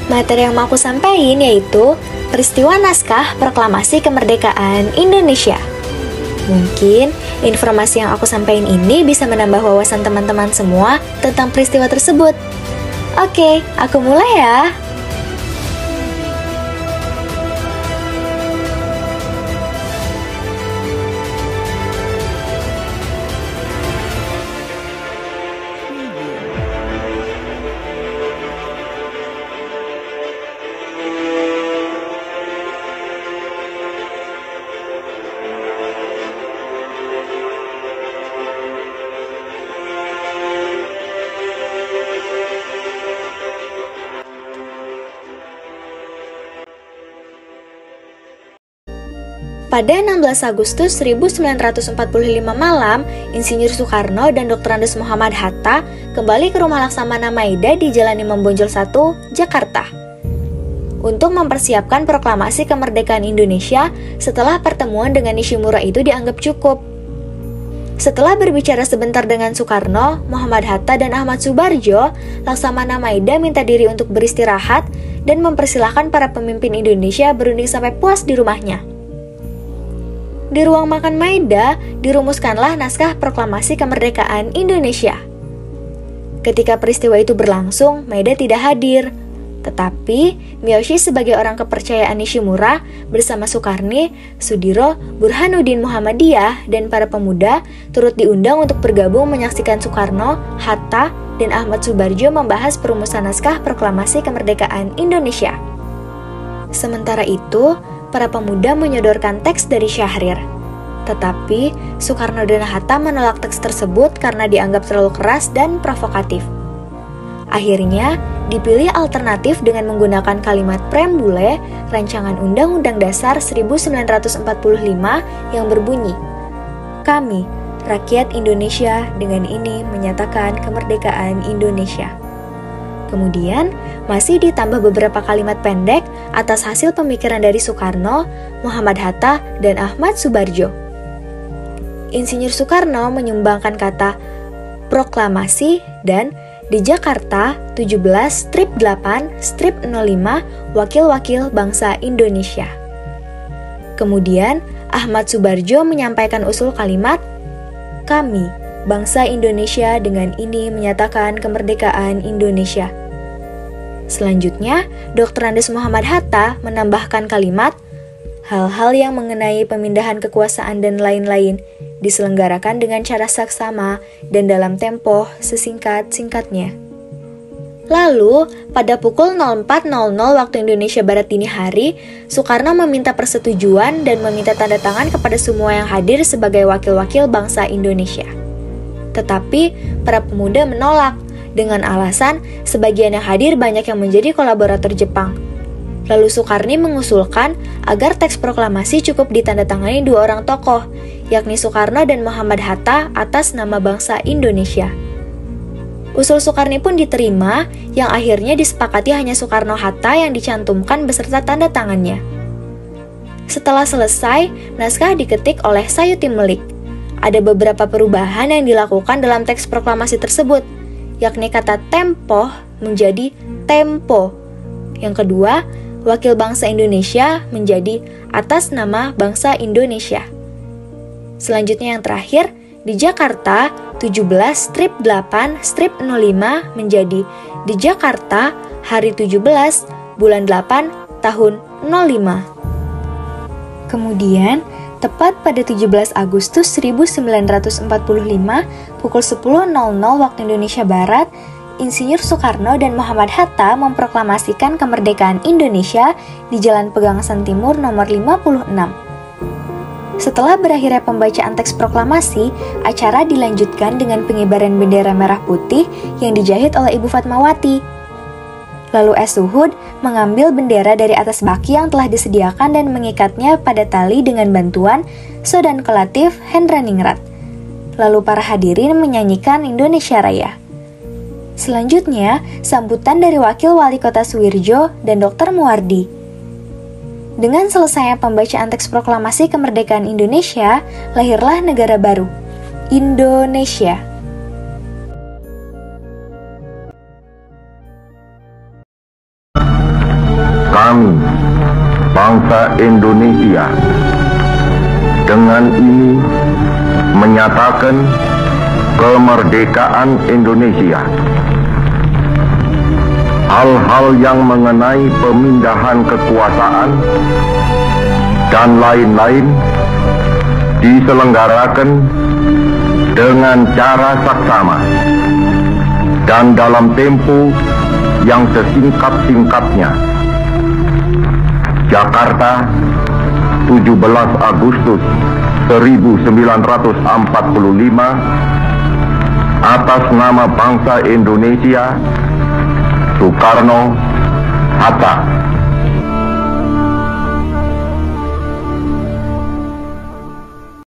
Materi yang mau aku sampaikan yaitu peristiwa naskah proklamasi kemerdekaan Indonesia. Mungkin informasi yang aku sampaikan ini bisa menambah wawasan teman-teman semua tentang peristiwa tersebut. Oke, aku mulai ya. Pada 16 Agustus 1945 malam, Insinyur Soekarno dan Dr. Andes Muhammad Hatta kembali ke rumah Laksamana Maida di Jalan Imam Bonjol 1, Jakarta, untuk mempersiapkan proklamasi kemerdekaan Indonesia setelah pertemuan dengan Nishimura itu dianggap cukup. Setelah berbicara sebentar dengan Soekarno, Muhammad Hatta, dan Ahmad Subarjo, Laksamana Maida minta diri untuk beristirahat dan mempersilahkan para pemimpin Indonesia berunding sampai puas di rumahnya. Di ruang makan Maida, dirumuskanlah naskah proklamasi kemerdekaan Indonesia. Ketika peristiwa itu berlangsung, Maida tidak hadir. Tetapi, Miyoshi sebagai orang kepercayaan Nishimura bersama Sukarni, Sudiro, Burhanuddin Muhammadiyah, dan para pemuda turut diundang untuk bergabung menyaksikan Soekarno, Hatta, dan Ahmad Subarjo membahas perumusan naskah proklamasi kemerdekaan Indonesia. Sementara itu, para pemuda menyodorkan teks dari Syahrir. Tetapi, Soekarno dan Hatta menolak teks tersebut karena dianggap terlalu keras dan provokatif. Akhirnya, dipilih alternatif dengan menggunakan kalimat preambule Rancangan Undang-Undang Dasar 1945 yang berbunyi, "Kami, rakyat Indonesia, dengan ini menyatakan kemerdekaan Indonesia." Kemudian, masih ditambah beberapa kalimat pendek atas hasil pemikiran dari Soekarno, Muhammad Hatta, dan Ahmad Subarjo. Insinyur Soekarno menyumbangkan kata proklamasi dan di Jakarta 17/8/05 Wakil-Wakil Bangsa Indonesia. Kemudian, Ahmad Subarjo menyampaikan usul kalimat, "Kami, bangsa Indonesia, dengan ini menyatakan kemerdekaan Indonesia." Selanjutnya, Dr. Andes Muhammad Hatta menambahkan kalimat, "Hal-hal yang mengenai pemindahan kekuasaan dan lain-lain diselenggarakan dengan cara saksama dan dalam tempo sesingkat-singkatnya." Lalu, pada pukul 04.00 waktu Indonesia Barat dini hari, Soekarno meminta persetujuan dan meminta tanda tangan kepada semua yang hadir sebagai wakil-wakil bangsa Indonesia. Tetapi, para pemuda menolak dengan alasan sebagian yang hadir banyak yang menjadi kolaborator Jepang. Lalu Soekarni mengusulkan agar teks proklamasi cukup ditandatangani dua orang tokoh, yakni Soekarno dan Muhammad Hatta atas nama bangsa Indonesia. Usul Soekarni pun diterima, yang akhirnya disepakati hanya Soekarno-Hatta yang dicantumkan beserta tanda tangannya. Setelah selesai, naskah diketik oleh Sayuti Melik. Ada beberapa perubahan yang dilakukan dalam teks proklamasi tersebut, yakni kata tempo menjadi tempo. Yang kedua, wakil bangsa Indonesia menjadi atas nama bangsa Indonesia. Selanjutnya yang terakhir, di Jakarta 17/8/05 menjadi di Jakarta hari 17 bulan 8 tahun 05. Kemudian, tepat pada 17 Agustus 1945 pukul 10.00 waktu Indonesia Barat, Insinyur Soekarno dan Muhammad Hatta memproklamasikan kemerdekaan Indonesia di Jalan Pegangsaan Timur nomor 56. Setelah berakhirnya pembacaan teks proklamasi, acara dilanjutkan dengan pengibaran bendera merah putih yang dijahit oleh Ibu Fatmawati. Lalu Suhud mengambil bendera dari atas baki yang telah disediakan dan mengikatnya pada tali dengan bantuan Sodan Kelatif Hendraningrat. Lalu para hadirin menyanyikan Indonesia Raya. Selanjutnya, sambutan dari Wakil Wali Kota Suwirjo dan Dr. Muwardi. Dengan selesainya pembacaan teks proklamasi kemerdekaan Indonesia, lahirlah negara baru, Indonesia. Kami, bangsa Indonesia, dengan ini menyatakan kemerdekaan Indonesia. Hal-hal yang mengenai pemindahan kekuasaan dan lain-lain diselenggarakan dengan cara saksama dan dalam tempo yang sesingkat-singkatnya. Jakarta, 17 Agustus 1945, atas nama bangsa Indonesia, Soekarno-Hatta.